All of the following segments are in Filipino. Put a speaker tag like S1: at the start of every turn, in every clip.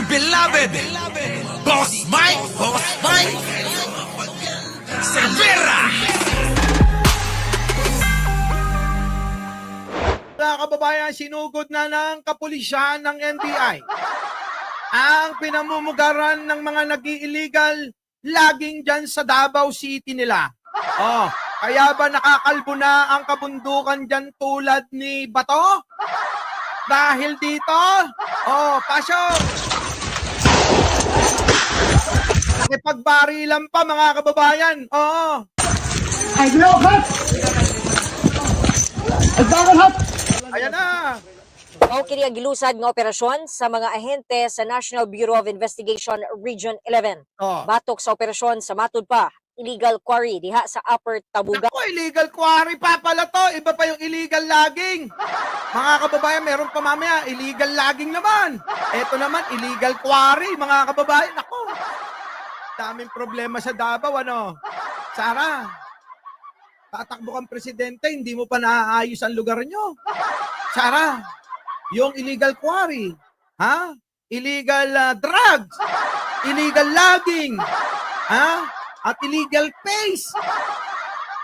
S1: beloved Boss Mike Cervera.
S2: Mga kababayan, sinugod na ng kapulisyan ng NBI ang pinamumugaran ng mga nag-i-illegal laging dyan sa Davao City nila. Kaya ba nakakalbo na ang kabundukan dyan tulad ni Bato? Dahil dito, pasok! Nakipagbarilan pa mga kababayan.
S3: Ay, hot! Ay, bakit hot?
S2: Ayan na.
S4: Mao kini ang gilusad nga operasyon sa mga ahente sa National Bureau of Investigation Region 11. Batok sa operasyon sa matud pa illegal quarry diha sa Upper Tabuga.
S2: Ako, illegal quarry pa pala to. Iba pa yung illegal logging. Mga kababayan, meron pa mamaya illegal logging naman. Ito naman, illegal quarry, mga kababayan. Ako, daming problema sa Davao, ano? Sara, tatakbo kang presidente, hindi mo pa naaayos ang lugar nyo. Sara, yung illegal quarry, illegal drugs, illegal logging, at illegal pace.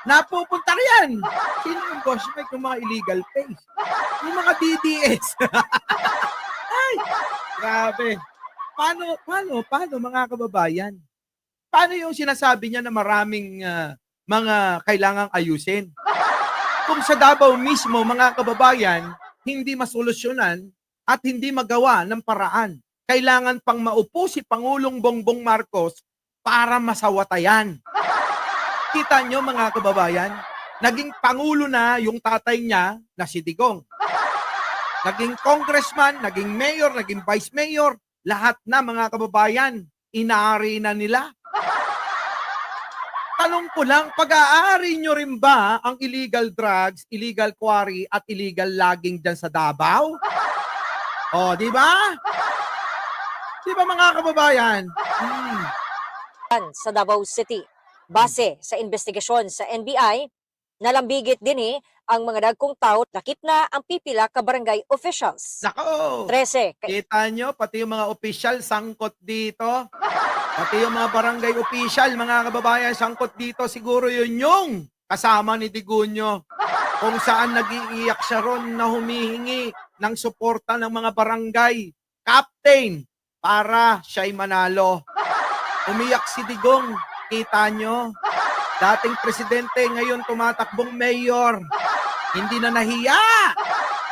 S2: Napupunta riyan. Sino yung boss Mike yung mga illegal pace? Yung mga DDS. Ay, grabe. Paano mga kababayan? Paano yung sinasabi niya na maraming mga kailangang ayusin? Kung sa Davao mismo, mga kababayan, hindi masolusyonan at hindi magawa ng paraan. Kailangan pang maupo si Pangulong Bongbong Marcos para masawatayan. Kita nyo mga kababayan, naging Pangulo na yung tatay niya na si Digong. Naging congressman, naging mayor, naging vice mayor, lahat na mga kababayan, inaari na nila. Tanong ko lang, pag-aari nyo rin ba ang illegal drugs, illegal quarry at illegal logging dyan sa Davao? Di ba? Di ba mga kababayan?
S4: Sa Davao City. Base sa investigasyon sa NBI, nalambigit din ang mga dagkong tao, nakit na ang pipila ka barangay officials.
S2: Nako!
S4: 13.
S2: Kita nyo, pati yung mga official sangkot dito. Pati yung mga barangay official, mga kababayan, sangkot dito. Siguro yun yung kasama ni Digunyo. Kung saan nag-iiyak siya ron na humihingi ng suporta ng mga barangay captain para siya'y manalo. Umiyak si Digong. Kita nyo? Dating presidente, ngayon tumatakbong mayor. Hindi na nahiya.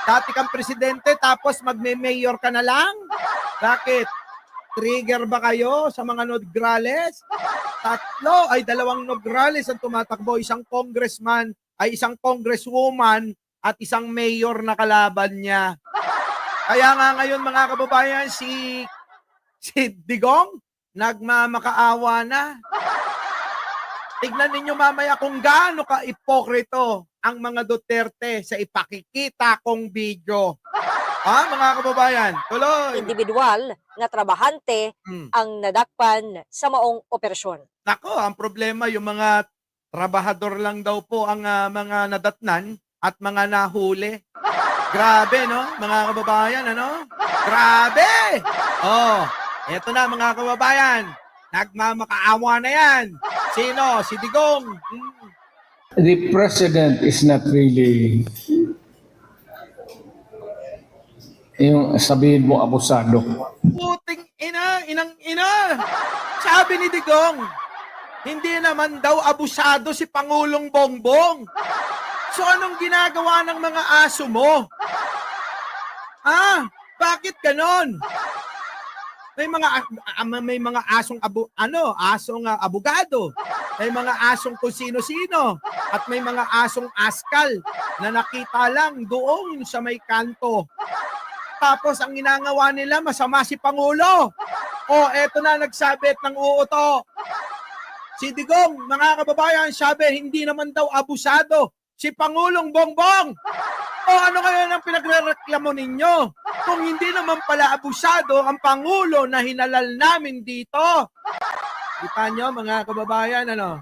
S2: Dati kang presidente, tapos magme-mayor ka na lang? Bakit? Trigger ba kayo sa mga Nograles? Dalawang Nograles ang tumatakbo. Isang congressman, isang congresswoman, at isang mayor na kalaban niya. Kaya nga ngayon mga kababayan, si Digong, nagmamakaawa na. Tignan ninyo mamaya kung gaano ka-ipokrito ang mga Duterte sa ipakikita kong video. Mga kababayan, tuloy.
S4: Individual na trabahante ang nadakpan sa maong operasyon.
S2: Nako, ang problema yung mga trabahador lang daw po ang mga nadatnan at mga nahuli. Grabe, no? Mga kababayan, ano? Grabe! Eto na mga kababayan. Nagmamakaawa na yan. Sino? Si Digong.
S3: The president is not really yung sabihin mo abusado.
S2: Puting inang ina. Sabi ni Digong, hindi naman daw abusado si Pangulong Bongbong. So anong ginagawa ng mga aso mo? Bakit ganon? May mga asong abogado. May mga asong kung sino-sino at may mga asong askal na nakita lang doon sa may kanto. Tapos ang ginagawa nila masama si Pangulo. Eto na nagsabit ng uuto. Si Digong, mga kababayan, sabi hindi naman daw abusado si Pangulong Bongbong. Ano kayo ang pinagrereklamo ninyo? Kung hindi naman pala abusado ang Pangulo na hinalal namin dito. Kita nyo mga kababayan, ano?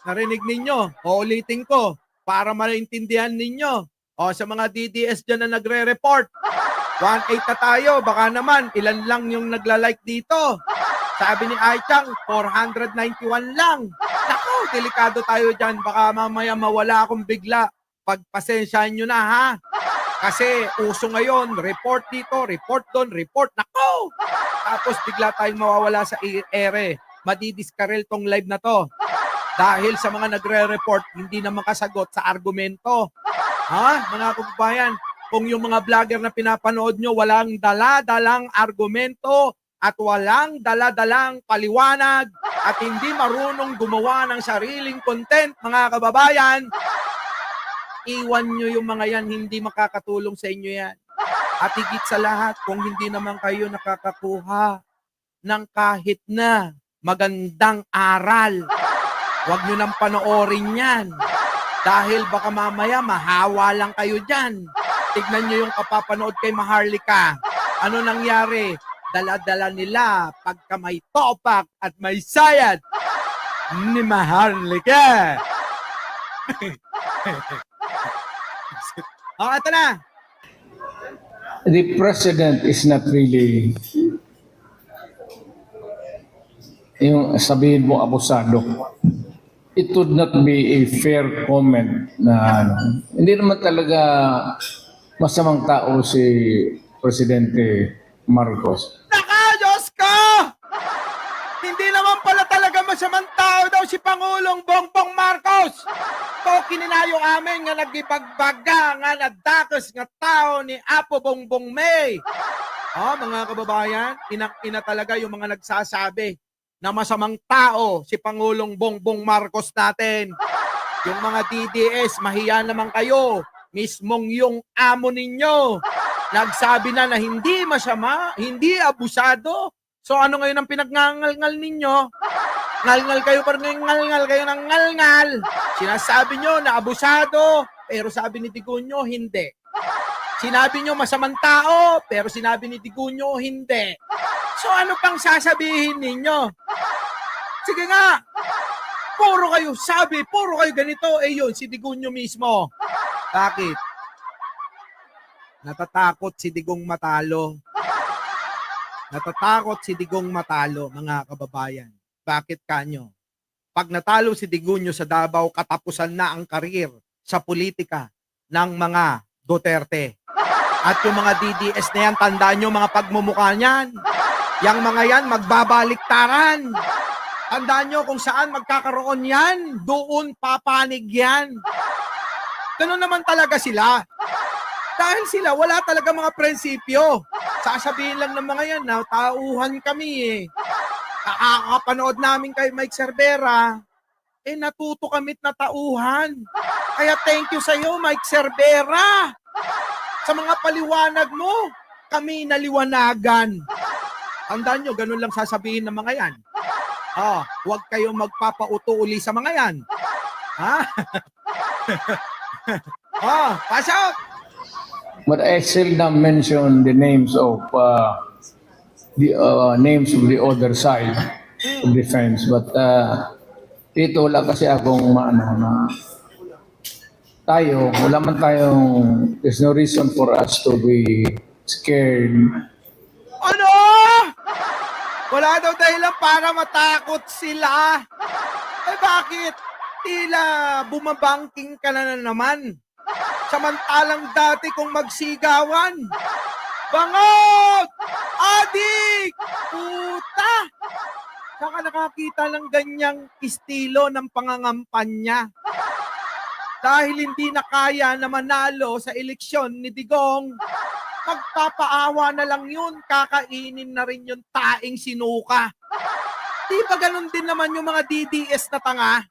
S2: Narinig ninyo? Uulitin ko para maintindihan ninyo. Sa mga DDS dyan na nagre-report. 1.8 na tayo. Baka naman, ilan lang yung nagla-like dito. Sabi ni Aichang, 491 lang. Naku, delikado tayo dyan. Baka mamaya mawala akong bigla. Pagpasensyahan nyo na, ha? Kasi uso ngayon, report dito, report doon, report. Naku! Tapos bigla tayong mawawala sa ere. Madidiskarel tong live na to. Dahil sa mga nagre-report, hindi na makasagot sa argumento. Ha? Mga kababayan, kung yung mga vlogger na pinapanood nyo, walang dala-dalang argumento at walang dala-dalang paliwanag at hindi marunong gumawa ng sariling content, mga kababayan, iwan nyo yung mga yan, hindi makakatulong sa inyo yan. At higit sa lahat, kung hindi naman kayo nakakakuha ng kahit na magandang aral, huwag nyo nang panoorin yan. Dahil baka mamaya mahawa lang kayo dyan. Tignan nyo yung kapapanood kay Maharlika. Ano nangyari? Dala-dala nila pagka may topak at may sayad ni Maharlika. Ito na.
S3: The president is not really yung sabihin mo abusado. It would not be a fair comment na hindi naman talaga masamang tao si Presidente Marcos.
S2: Diyos ko! Hindi naman pala talaga masamang tao daw si Pangulong Bongbong Marcos. To kininayo amin nga nagibagbaga nga nadakos nga tao ni Apo Bongbong May. Mga kababayan, ina talaga yung mga nagsasabi na masamang tao si Pangulong Bongbong Marcos natin. Yung mga DDS, mahiya naman kayo. Mismong yung amo ninyo nagsabi na hindi masama, hindi abusado. So ano ngayon ang pinagngangal ninyo? Ngalngal kayo pa rin, ngalngal kayo ng ngalngal. Sinasabi nyo na abusado, pero sabi ni Tigunyo, hindi. Sinabi nyo masamang tao, pero sinabi ni Tigunyo, hindi. So ano pang sasabihin ninyo? Sige nga, puro kayo sabi, puro kayo ganito, yun, si Tigunyo mismo. Bakit? Natatakot si Digong matalo. Natatakot si Digong matalo, mga kababayan. Bakit kanyo? Pag natalo si Digunyo sa Davao, katapusan na ang karir sa politika ng mga Duterte. At yung mga DDS na yan, tandaan nyo mga pagmumukha niyan. Yang mga yan, magbabaliktaran. Tandaan nyo kung saan magkakaroon yan, doon papanig yan. Ganun naman talaga sila. Dahil sila, wala talaga mga prinsipyo. Sasabihin lang ng mga yan, na tauhan kami eh. Nakakapanood namin kay Mike Cervera, natuto kami't natauhan. Kaya thank you sa iyo, Mike Cervera. Sa mga paliwanag mo, kami naliwanagan. Tandaan nyo, ganun lang sasabihin ng mga yan. Huwag kayong magpapauto uli sa mga yan. Pasok!
S3: But I seldom mention the names of names of the other side of the fence. But dito wala kasi akong na tayo, wala man tayong, there's no reason for us to be scared.
S2: Ano? Wala daw dahilan para matakot sila. Bakit? Tila bumabangking ka na naman. Samantalang dati kung magsigawan. Bangot! Adik! Puta! Saka nakakita ng ganyang estilo ng pangangampanya. Dahil hindi na kaya na manalo sa eleksyon ni Digong, magpapaawa na lang yun, kakainin na rin yung taing sinuka. Di ba ganun din naman yung mga DDS na tanga?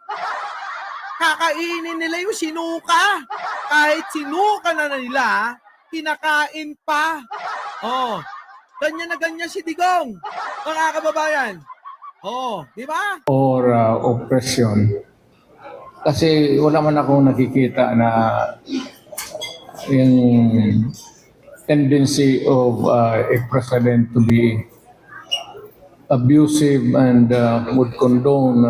S2: Kakainin nila yung sinuka. Kahit sinuka na nila, kinakain pa. Ganyan na ganyan si Digong, mga kababayan. Di ba?
S3: Or oppression. Kasi wala man akong nakikita na yung tendency of a president to be abusive and would condone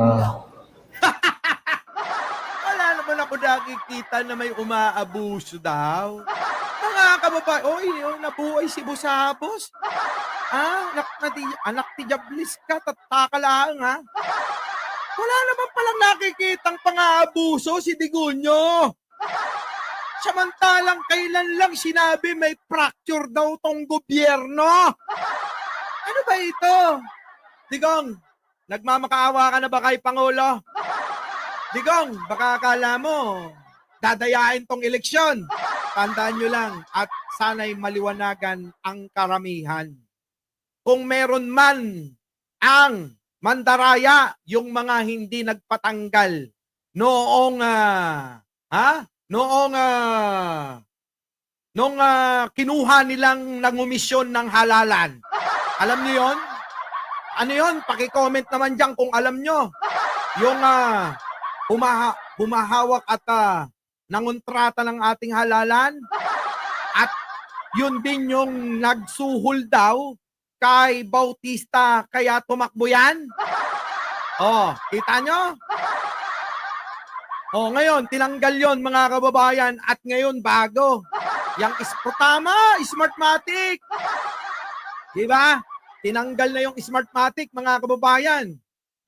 S2: Wala naman ako nakikita na may umaabuso daw. Mga kababayan, oy, oh, nabuhay si Busabos. Anak ti Jablis ka, tataka lang, ha? Wala naman palang nakikitang pang-aabuso si Digunyo. Samantalang kailan lang sinabi may fracture daw tong gobyerno. Ano ba ito? Digong, nagmamakaawa ka na ba kay Pangulo? Digong, baka akala mo, dadayain tong eleksyon. Tandaan nyo lang at sana'y maliwanagan ang karamihan. Kung meron man ang mandaraya, yung mga hindi nagpatanggal noong kinuha nilang nangumisyon ng halalan. Alam niyo yon? Ano yon? Paki-comment naman diyan kung alam nyo. Yung humahawak at nangontrata ng ating halalan at yun din yung nagsuhol daw kay Bautista kaya tumakbo yan. Oh, kita nyo? Oh, ngayon, tinanggal yon mga kababayan at ngayon bago. Yang tama, Smartmatic. Diba? Tinanggal na yung Smartmatic mga kababayan.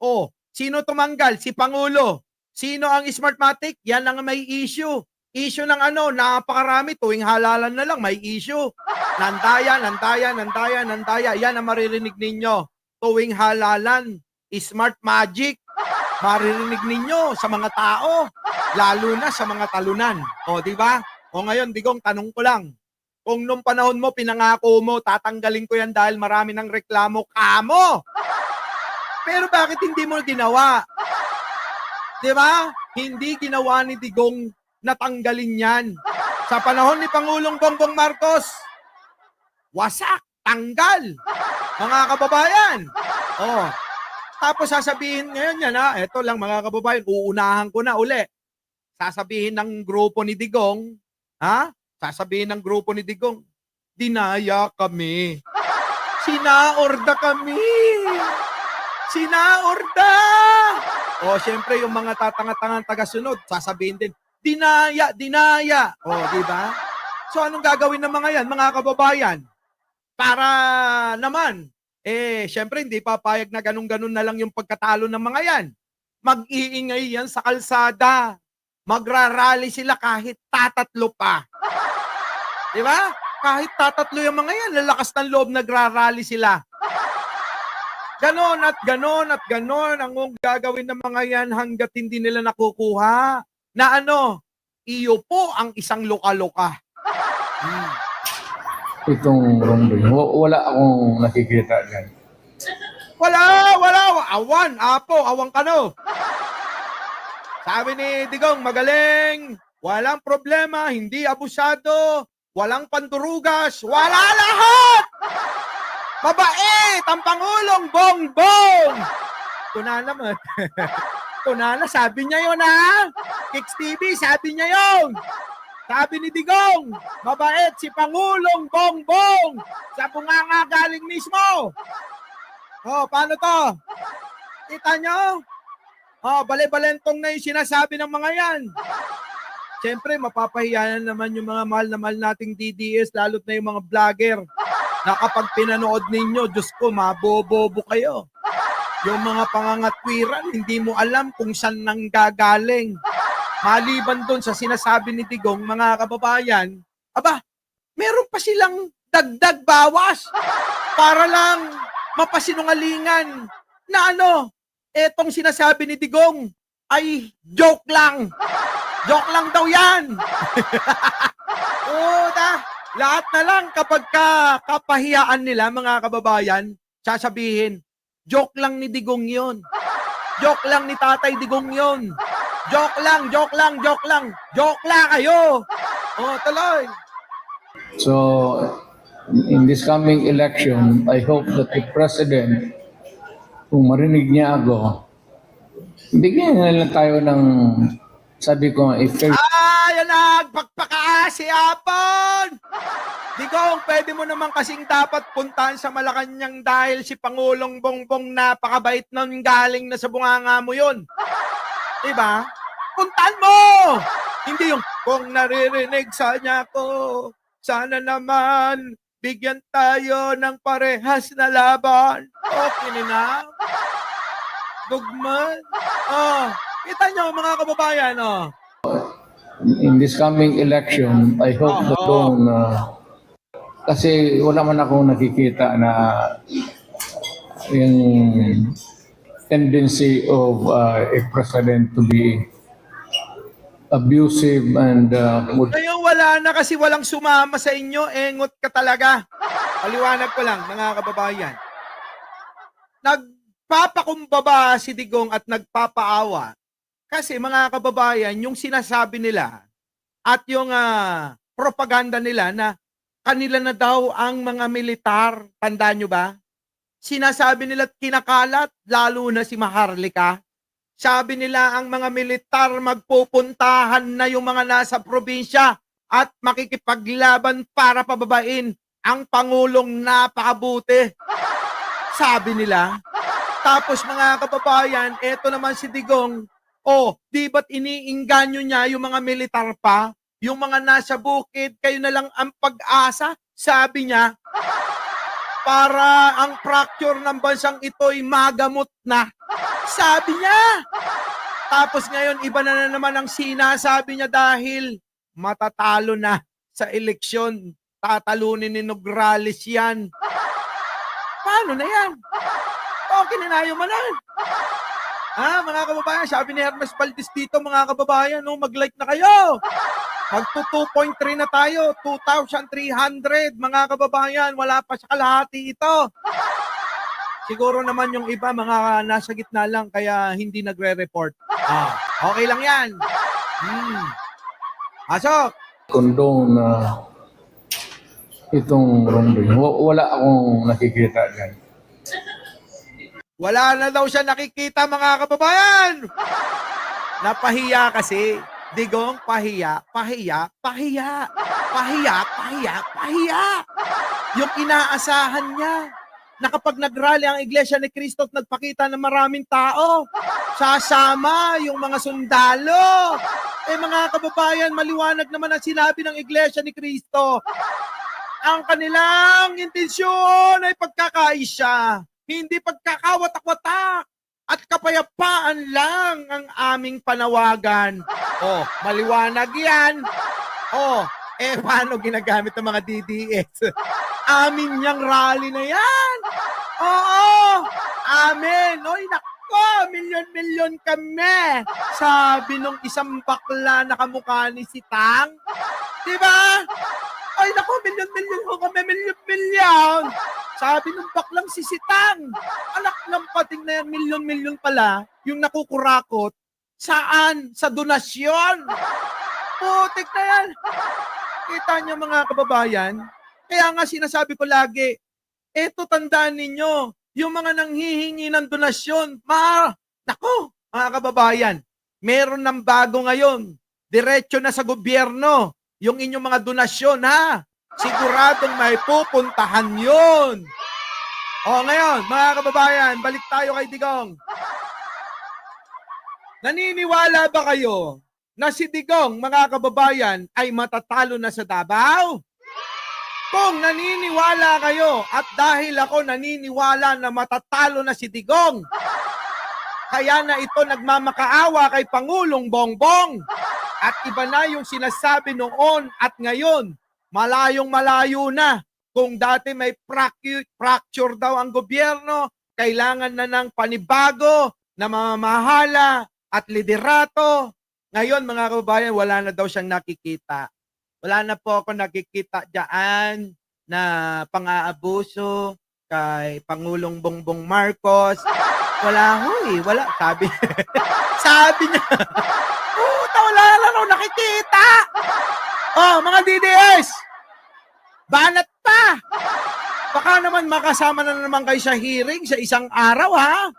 S2: Oh, sino tumanggal? Si Pangulo. Sino ang Smartmatic? Yan ang may issue. Issue ng napakarami. Tuwing halalan na lang, may issue. Nandaya. Yan ang maririnig ninyo. Tuwing halalan, Smart Magic. Maririnig ninyo sa mga tao. Lalo na sa mga talunan. O, di ba? O ngayon, Digong, tanong ko lang. Kung nung panahon mo, pinangako mo, tatanggalin ko yan dahil marami ng reklamo kamo. Pero bakit hindi mo ginawa? Di ba? Hindi ginawa ni Digong natanggalin yan. Sa panahon ni Pangulong Bongbong Marcos, wasak, tanggal. Mga kababayan. Oh. Tapos sasabihin ngayon yan, eto lang mga kababayan, uunahan ko na uli. Sasabihin ng grupo ni Digong, sasabihin ng grupo ni Digong, dinaya kami. Sinaorda kami. Sinaorda. O, syempre, yung mga tatanga-tangang tagasunod, sasabihin din, dinaya. O, di ba? So, anong gagawin ng mga yan, mga kababayan? Para naman, syempre, hindi papayag na ganun-ganun na lang yung pagkatalo ng mga yan. Mag-iingay yan sa kalsada. Magrarally sila kahit tatatlo pa. Di ba? Kahit tatatlo yung mga yan, lalakas ng loob, nagrarally sila. Ganon at ganon at ganon ang gagawin ng mga yan hanggat hindi nila nakukuha na iyo po ang isang loka-loka.
S3: Itong wrongdoing, wala akong nakikita dyan.
S2: Wala. Awan, awang kano. Sabi ni Digong, magaling, walang problema, hindi abusado, walang pandurugas, wala lahat! Mabait ang Pangulong Bongbong! Tuna naman. Tuna na, sabi niya yun Kicks TV, sabi niya yun. Sabi ni Digong, mabait si Pangulong Bongbong. Sa bunganga galing mismo. Oh, paano to? Kita nyo? Oh, bale-balentong na yung sinasabi ng mga yan. Siyempre, mapapahiya naman yung mga mahal na mahal nating DDS, lalo't na yung mga vlogger na kapag pinanood ninyo, Diyos ko, mabobobo kayo. Yung mga pangangatwiran, hindi mo alam kung saan nang gagaling. Maliban doon sa sinasabi ni Digong, mga kababayan, meron pa silang dagdag bawas para lang mapasinungalingan na etong sinasabi ni Digong ay joke lang. Joke lang daw yan. Lahat na lang kapag kapahiyaan nila, mga kababayan, sasabihin, joke lang ni Digong yun. Joke lang ni Tatay Digong yun. Joke lang. Joke lang kayo. Tuloy.
S3: So, in this coming election, I hope that the President, kung marinig niya ako, bigyan na lang tayo ng, sabi ko,
S2: yan nagpagpakaasi apon! Digong, pwede mo naman kasing dapat puntahan sa Malacanang dahil si Pangulong Bongbong napakabait nun galing na sa bunganga mo yun. Diba? Puntahan mo! Hindi yung, kung naririnig sa niya ko, Sana naman, bigyan tayo ng parehas na laban. Okay na. Dugman. Oh, kita nyo mga kababayan, oh.
S3: In this coming election, I hope that don't, kasi wala man akong nakikita na yung tendency of a president to be abusive and would
S2: Ngayon wala na kasi walang sumama sa inyo, engot ka talaga. Paliwanag ko lang, mga kababayan. Nagpapakumbaba si Digong at nagpapaawa kasi mga kababayan, yung sinasabi nila at yung propaganda nila na kanila na daw ang mga militar, tandaan nyo ba? Sinasabi nila at kinakalat, lalo na si Maharlika. Sabi nila ang mga militar magpupuntahan na yung mga nasa probinsya at makikipaglaban para pababain ang Pangulong napakabuti. Sabi nila. Tapos mga kababayan, eto naman si Digong, di ba't iniingganyo niya yung mga militar pa? Yung mga nasa bukid, kayo na lang ang pag-asa, sabi niya, para ang fracture ng bansang ito'y magamot na. Sabi niya. Tapos ngayon, iba na naman ang sinasabi niya dahil matatalo na sa eleksyon. Tatalunin ni Nograles yan. Paano na yan? Okay na yung manan. Mga kababayan, sabi ni Hermes Valdez dito, mga kababayan, mag-like na kayo. Magto 2.3 na tayo, 2,300, mga kababayan, wala pa sa kalahati ito. Siguro naman yung iba, mga nasa gitna lang, kaya hindi nagre-report. Okay lang yan. Pasok.
S3: condone itong wrongdoing. Wala akong nakikita dyan.
S2: Wala na daw siya nakikita, mga kababayan. Napahiya kasi. Digong, pahiya. Yung inaasahan niya na kapag nagrally ang Iglesia ni Cristo at nagpakita ng maraming tao, sasama yung mga sundalo. Mga kababayan, maliwanag naman ang sinabi ng Iglesia ni Cristo. Ang kanilang intensyon ay pagkakaisa, hindi pagkakawatak-watak. At kapayapaan lang ang aming panawagan. Maliwanag yan. Paano ginagamit ng mga DDS? Amin niyang rally na yan. Amin. Nako, milyon-milyon kami. Sabi nung isang bakla na kamukha ni si Tang. Diba? Nako, milyon-milyon ko kami, milyon-milyon. Sabi nung baklang si Sitang, anak ng pating na yan, milyon-milyon pala, yung nakukurakot, saan? Sa donasyon. Putik na yan. Kita niyo mga kababayan, kaya nga sinasabi ko lagi, eto tandaan ninyo, yung mga nanghihingi ng donasyon, nako, mga kababayan, meron ng bago ngayon, diretso na sa gobyerno, yung inyong mga donasyon, ha? Siguradong may pupuntahan yun. Ngayon, mga kababayan, balik tayo kay Digong. Naniniwala ba kayo na si Digong, mga kababayan, ay matatalo na sa Davao? Kung naniniwala kayo, at dahil ako naniniwala na matatalo na si Digong, kaya na ito nagmamakaawa kay Pangulong Bongbong. At iba na yung sinasabi noon at ngayon, malayong-malayo na. Kung dati may fracture daw ang gobyerno, kailangan na ng panibago na mamamahala at liderato. Ngayon, mga kababayan, wala na daw siyang nakikita. Wala na po ako nakikita dyan na pang-aabuso kay Pangulong Bongbong Marcos. Wala. Sabi, sabi niya, wala na raw nakikita. Mga DDS, banat pa. Baka naman makasama na naman kayo sa hearing sa isang araw, ha?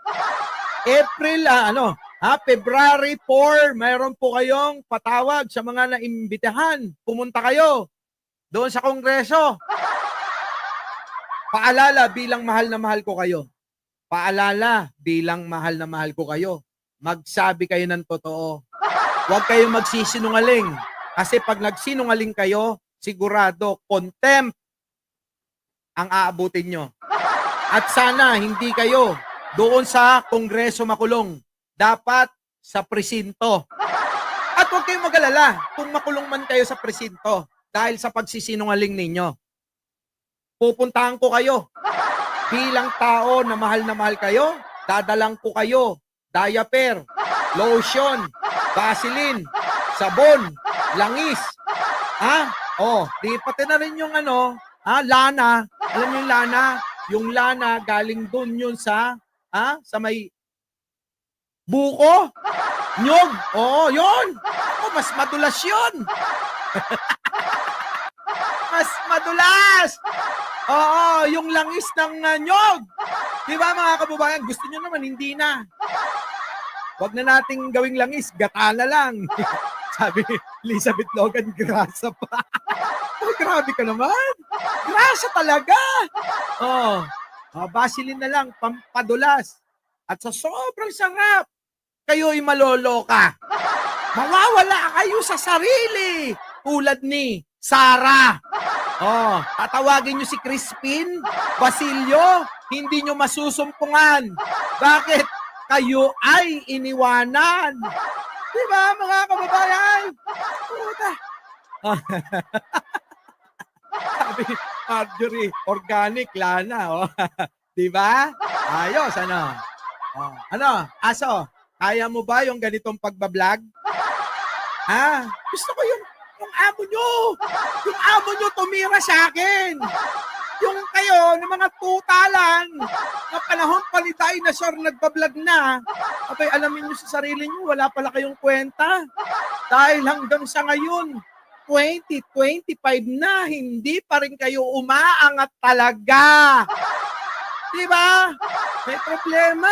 S2: February 4, mayroon po kayong patawag sa mga naimbitahan. Pumunta kayo doon sa Kongreso. Paalala, bilang mahal na mahal ko kayo. Magsabi kayo ng totoo. Huwag kayong magsisinungaling. Kasi pag nagsinungaling kayo, sigurado, contempt ang aabutin nyo. At sana hindi kayo doon sa Kongreso makulong. Dapat sa presinto. At huwag kayong mag-alala kung makulong man kayo sa presinto dahil sa pagsisinungaling ninyo. Pupuntahan ko kayo. Bilang tao na mahal kayo, dadalang ko kayo. Diaper, lotion, Vaseline, sabon, langis. Di pati na rin yung lana. Alam niyo yung lana? Yung lana galing doon yun sa may buko, nyog. Yun. Mas madulas yun. Mas madulas. Yung langis ng nyog. Di ba mga kababayan? Gusto nyo naman, hindi na. Huwag na nating gawing langis, gata na lang. Sabi ni Elizabeth Logan, grasa pa. Grabe ka naman. Grasa talaga. Vaseline na lang, pampadulas. At sa sobrang sarap, kayo'y maloloka. Mawawala kayo sa sarili. Tulad ni Sarah. Tatawagin nyo si Crispin, Basilio, hindi nyo masusumpungan. Bakit? Kayo ay iniwanan. Diba, mga kababayan? Puta. Sabi ni Marjorie, organic, lana. Diba? Ayos, Aso, kaya mo ba yung ganitong pagbablog? Gusto ko yung amo nyo. Yung amo nyo tumira sa akin. Yung kayo, ng mga tuta lang, na panahon pa ni Dinosaur nagbablog na, abay, alamin nyo sa sarili nyo, wala pala kayong kwenta. Dahil hanggang sa ngayon, 2025 na, hindi pa rin kayo umaangat talaga. Diba? May problema.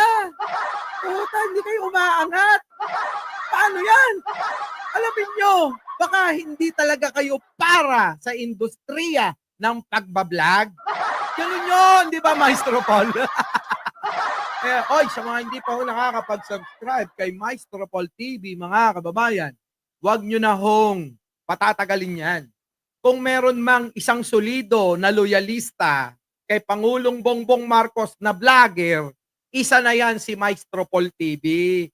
S2: Puta, hindi kayo umaangat. Paano yan? Alamin nyo, baka hindi talaga kayo para sa industriya ng pagbablog. Ganun yun, di ba, Maestro Paul? Sa mga hindi pa ho nakakapag-subscribe kay Maestro Paul TV, mga kababayan, huwag nyo na hong patatagalin yan. Kung meron mang isang solido na loyalista kay Pangulong Bongbong Marcos na vlogger, isa na yan si Maestro Paul TV.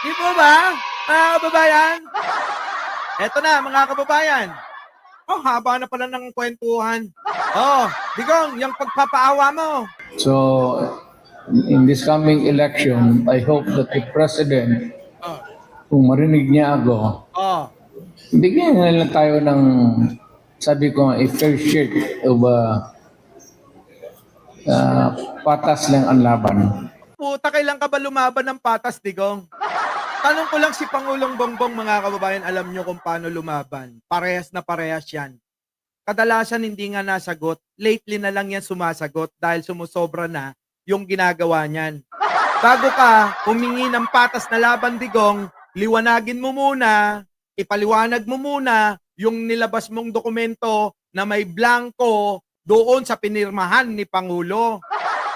S2: Di po ba, mga kababayan? Eto na, mga kababayan. Haba na pala ng kwentuhan. Digong, yung pagpapaawa mo.
S3: So, in this coming election, I hope that the President, kung marinig niya ako, bigyan na lang tayo ng, sabi ko, a fair shake of patas lang ang laban.
S2: Puta, kailan ka ba lumaban ng patas, Digong? Tanong ko lang si Pangulong Bongbong, mga kababayan, alam nyo kung paano lumaban. Parehas na parehas yan. Kadalasan hindi nga nasagot. Lately na lang yan sumasagot dahil sumusobra na yung ginagawa niyan. Bago ka humingi ng patas na laban, Digong, liwanagin mo muna, ipaliwanag mo muna yung nilabas mong dokumento na may blanco doon sa pinirmahan ni Pangulo.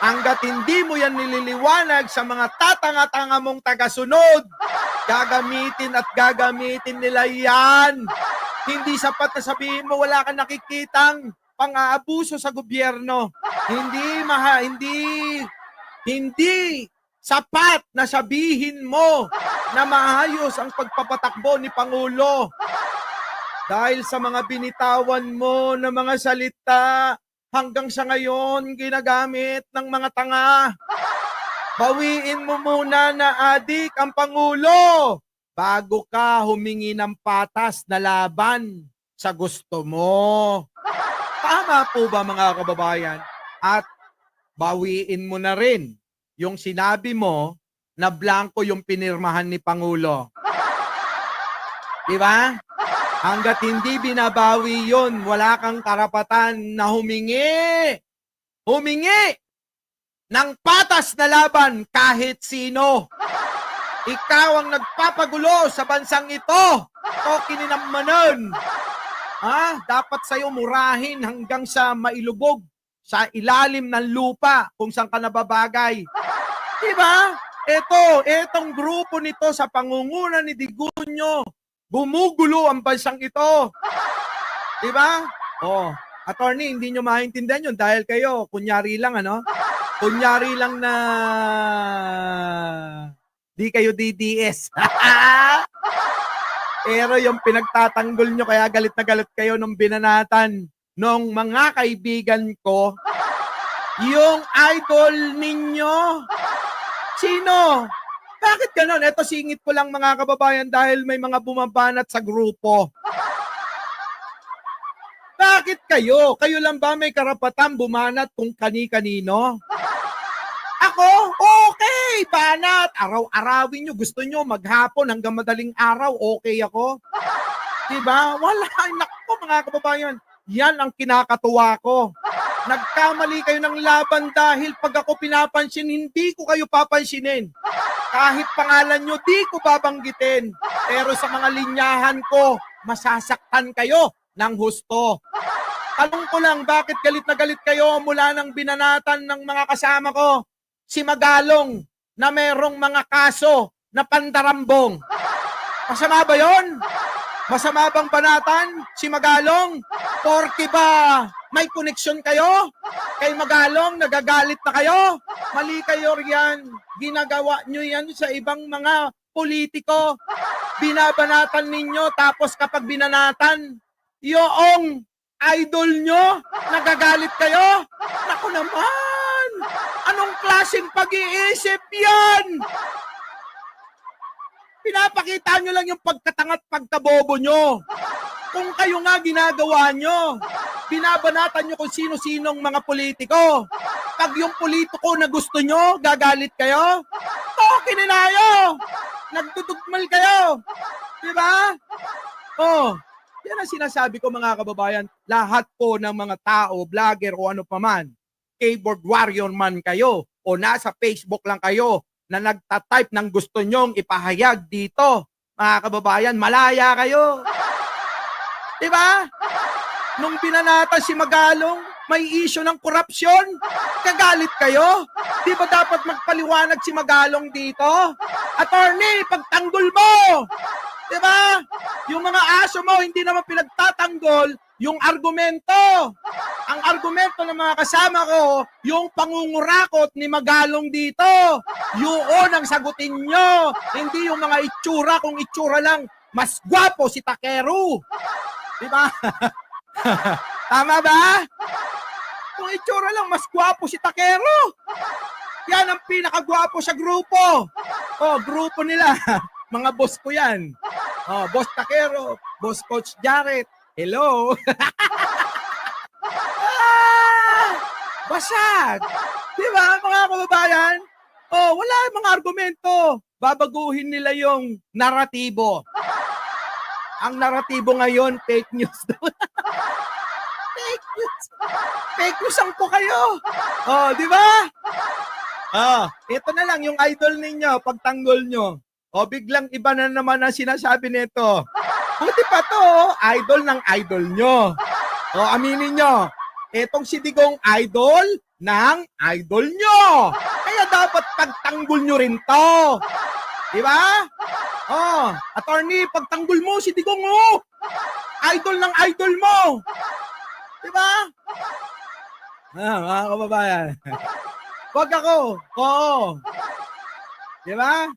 S2: Hanggat hindi mo yan nililiwanag sa mga tatanga-tanga mong tagasunod, gagamitin at gagamitin nila yan. Hindi sapat na sabihin mo wala kang nakikitang pang-aabuso sa gobyerno. Hindi sapat na sabihin mo na maayos ang pagpapatakbo ni Pangulo. Dahil sa mga binitawan mo na mga salita, hanggang sa ngayon, ginagamit ng mga tanga. Bawiin mo muna na adik ang Pangulo bago ka humingi ng patas na laban sa gusto mo. Tama po ba, mga kababayan? At bawiin mo na rin yung sinabi mo na blanco yung pinirmahan ni Pangulo. Di ba? Hanggat hindi binabawi yon, wala kang karapatan na humingi ng patas na laban kahit sino. Ikaw ang nagpapagulo sa bansang ito. O kininamanon. Dapat sa'yo murahin hanggang sa mailubog sa ilalim ng lupa kung saan ka nababagay. Diba? Etong grupo nito sa pangunguna ni Digunyo, gumugulo ang bansang ito. Di ba? Oh, attorney, hindi nyo maintindihan yun dahil kayo, kunyari lang, ano? Kunyari lang na di kayo DDS. Pero yung pinagtatanggol nyo, kaya galit na galit kayo nung binanatan nung mga kaibigan ko, yung idol ninyo. Sino? Bakit ganon? Ito singit ko lang mga kababayan dahil may mga bumabanat sa grupo. Bakit kayo? Kayo lang ba may karapatan bumanat kung kani-kanino? Ako? Okay, banat. Araw-arawin nyo. Gusto nyo maghapon hanggang madaling araw. Okay ako. Diba? Wala. Naku mga kababayan. Yan ang kinakatuwa ko. Nagkamali kayo ng laban dahil pag ako pinapansin, hindi ko kayo papansinin. Kahit pangalan nyo, di ko babanggitin. Pero sa mga linyahan ko, masasaktan kayo ng husto. Tanong ko lang, bakit galit na galit kayo mula ng binanatan ng mga kasama ko? Si Magalong na merong mga kaso na pandarambong. Masama ba yon? Masama bang banatan si Magalong? Porke ba may koneksyon kayo? Kay Magalong, nagagalit na kayo? Mali kayo riyan. Ginagawa nyo yan sa ibang mga politiko. Binabanatan ninyo, tapos kapag binanatan, yung idol nyo, nagagalit kayo? Naku naman! Anong klaseng pag-iisip yan? Pinapakita nyo lang yung pagkatangat pagkabobo nyo. Kung kayo nga ginagawa nyo, binabanatan nyo kung sino-sinong mga politiko. Pag yung politiko na gusto nyo, gagalit kayo? Kininayo! Nagtutugmal kayo! Diba? Oh, yan ang sinasabi ko mga kababayan. Lahat po ng mga tao, vlogger o ano paman, keyboard warrior man kayo, o nasa Facebook lang kayo, na nagtatype ng gusto nyong ipahayag dito, mga kababayan, malaya kayo. Diba? Nung binanata si Magalong, may issue ng korupsyon, kagalit kayo? Di ba dapat magpaliwanag si Magalong dito? Attorney, pagtanggol mo! Diba? Yung mga aso mo, hindi naman pinagtatanggol yung argumento. Ang argumento ng mga kasama ko, yung pangungurakot ni Magalong dito. Yun ang sagutin nyo. Hindi yung mga itsura, kung itsura lang, mas gwapo si Takeru. Diba? Tama ba? Kung itsura lang, mas gwapo si Takeru. Yan ang pinakagwapo sa grupo. Oh, grupo nila. Mga boss ko yan. Oh, Boss Takeru, Boss Coach Jared. Hello. Basag. Diba, mga kababayan? Oh, wala mga argumento. Babaguhin nila yung naratibo. Ang naratibo ngayon, fake news. Fake news. Fake news ang po kayo. Oh, di ba? Ah, ito na lang yung idol ninyo, pagtanggol nyo. O biglang iba na naman ang sinasabi nito. Buti pa to, idol ng idol nyo. O aminin nyo, etong si Digong idol ng idol nyo. Kaya dapat pagtanggol nyo rin to. Diba? Oh, attorney, pagtanggol mo si Digong mo. Idol ng idol mo. Diba? Mga kababayan. Wag ako. Oo. Diba?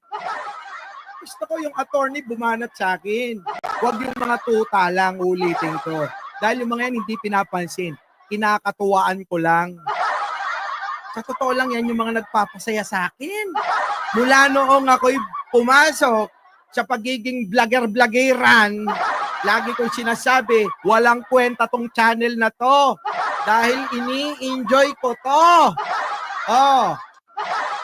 S2: Gusto ko yung attorney bumanat sa akin. Huwag yung mga tuta lang, ulitin ko. Dahil yung mga yan hindi pinapansin. Kinakatuwaan ko lang. Sa totoo lang yan yung mga nagpapasaya sa akin. Mula noong ako'y pumasok sa pagiging vlogger-vloggeran, lagi kong sinasabi, walang kwenta tong channel na to. Dahil ini-enjoy ko to. Oh.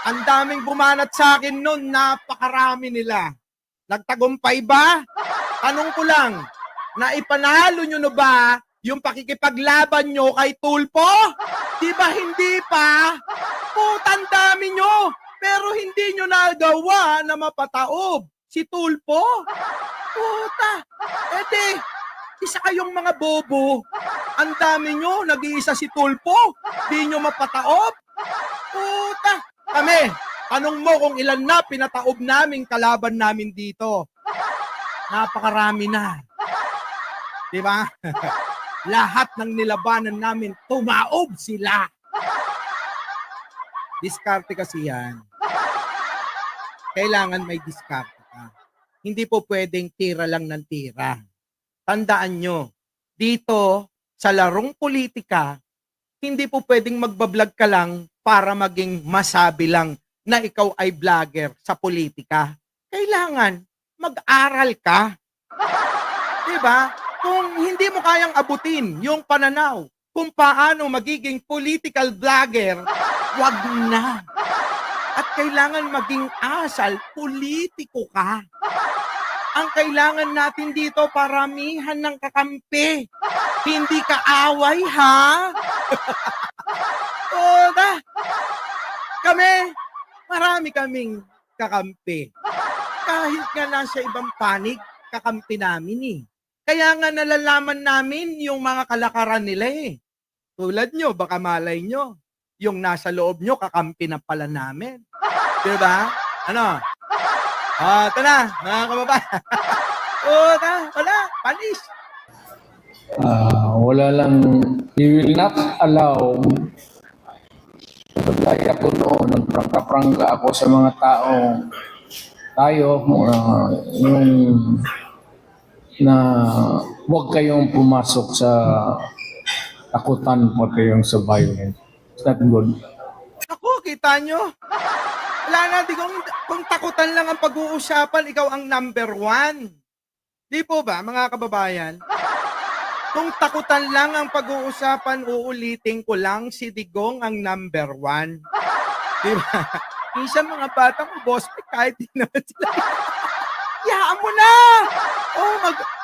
S2: Ang daming bumanat sa akin noon, napakarami nila. Nagtagumpay ba? Tanong ko lang, naipanalo nyo na ba yung pakikipaglaban nyo kay Tulpo? Di ba hindi pa? Putang dami nyo, pero hindi nyo nagawa na mapataob si Tulpo. Puta, edi, isa kayong mga bobo. Ang dami nyo, nag-iisa si Tulpo, di nyo mapataob. Puta, kami, tanong mo kung ilan na pinataob naming kalaban namin dito. Napakarami na. Di ba? lahat ng nilabanan namin, tumaob sila. Diskarte kasi yan. Kailangan may diskarte ka. Hindi po pwedeng tira lang ng tira. Tandaan nyo, dito sa larong politika, hindi po pwedeng magbablog ka lang para maging masabi lang na ikaw ay vlogger sa politika. Kailangan mag-aral ka. Diba? Kung hindi mo kayang abutin yung pananaw kung paano magiging political vlogger, wag na. At kailangan maging asal, politiko ka. Ang kailangan natin dito, paramihan ng kakampi. Hindi kaaway, ha? Marami kaming kakampi. Kahit nga nasa ibang panig, kakampi namin eh. Kaya nga nalalaman namin yung mga kalakaran nila eh. Tulad nyo, baka malay nyo, yung nasa loob nyo, kakampi na pala namin. Diba? Ano? Ito na, mga kababayan. Wala, panis.
S3: Wala lang, he will not allow. Kaya ko noon, nagprangka-prangka ako sa mga tayo, yung na huwag kayong pumasok sa takutan pati yung sa violence. It's not good.
S2: Ako, kita nyo? Wala na, kung takutan lang ang pag-uusapan, ikaw ang number one. Di po ba, mga kababayan? Kung takutan lang ang pag-uusapan, uulitin ko lang, si Digong ang number one. Di ba? Minsan mga bata mo, boss, kahit di naman sila. Yaan mo na!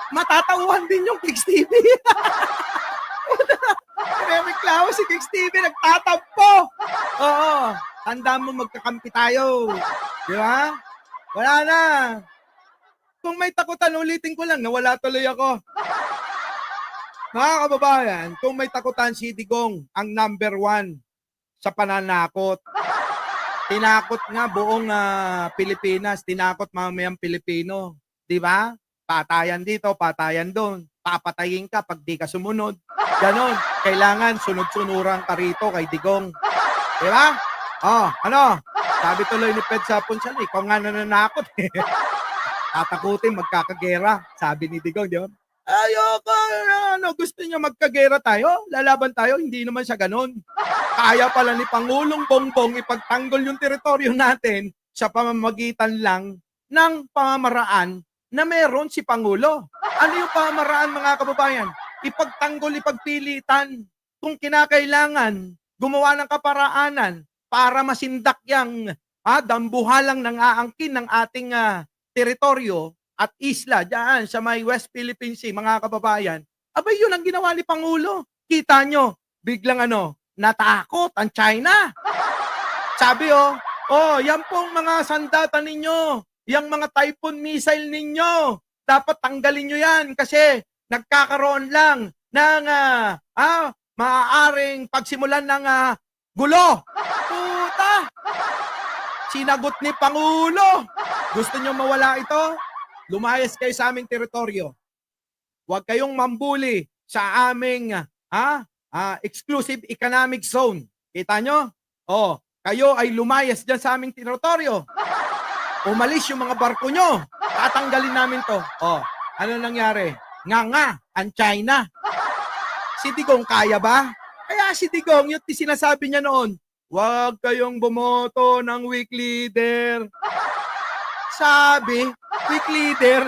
S2: Matatauhan din yung Kicks TV. Reklamo si Kicks TV, nagtatampo. Oo, tanda mo magkakampi tayo. Di ba? Wala na. Kung may takutan, ulitin ko lang, nawala tuloy ako. Mga kababayan, kung may takutan si Digong, ang number one sa pananakot. Tinakot nga buong Pilipinas, tinakot mamayang Pilipino. Di ba? Patayan dito, patayan doon. Papatayin ka pag di ka sumunod. Ganon. Kailangan sunod-sunuran ka rito kay Digong. Di ba? Ano? Sabi tuloy ni Ped sa Punsyan, ikaw nga nananakot. Tatakutin, magkakagera. Sabi ni Digong, di ba? Ayoko, gusto niya magkagera tayo? Lalaban tayo? Hindi naman siya ganon. Kaya pala ni Pangulong Bongbong ipagtanggol yung teritoryo natin sa pamamagitan lang ng pamamaraan na meron si Pangulo. Ano yung pamamaraan, mga kababayan? Ipagtanggol, ipagpilitan. Kung kinakailangan, gumawa ng kaparaanan para masindak yung dambuhalang ng aangkin ng ating teritoryo at isla dyan sa may West Philippine Sea, mga kababayan. Abay, yun ang ginawa ni Pangulo. Kita nyo, biglang natakot ang China. Sabi yan pong mga sandata ninyo, yung mga Typhoon missile ninyo, dapat tanggalin nyo yan kasi nagkakaroon lang ng maaaring pagsimulan ng gulo. Puta! Sinagot ni Pangulo. Gusto nyo mawala ito? Lumayas kayo sa aming teritoryo. Huwag kayong mambuli sa aming exclusive economic zone. Kita nyo? Kayo ay lumayas dyan sa aming teritoryo. Umalis yung mga barko nyo. Tatanggalin namin to. Ano nangyari? Nga, ang China. Si Digong kaya ba? Kaya si Digong, yung sinasabi niya noon, huwag kayong bumoto ng weak leader. Sabi, weak leader.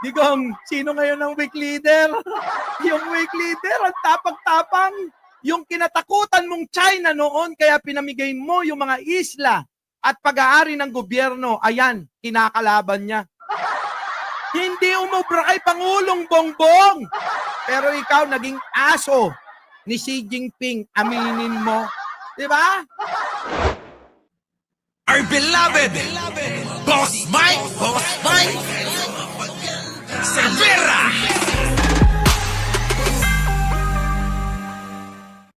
S2: Digong, sino ngayon ang weak leader? Yung weak leader, ang tapang-tapang. Yung kinatakutan mong China noon, kaya pinamigay mo yung mga isla at pag-aari ng gobyerno, ayan, kinakalaban niya. Hindi umubra kay Pangulong Bongbong. Pero ikaw naging aso ni Xi Jinping, aminin mo. Diba?
S1: Our beloved Boss Mike Cervera.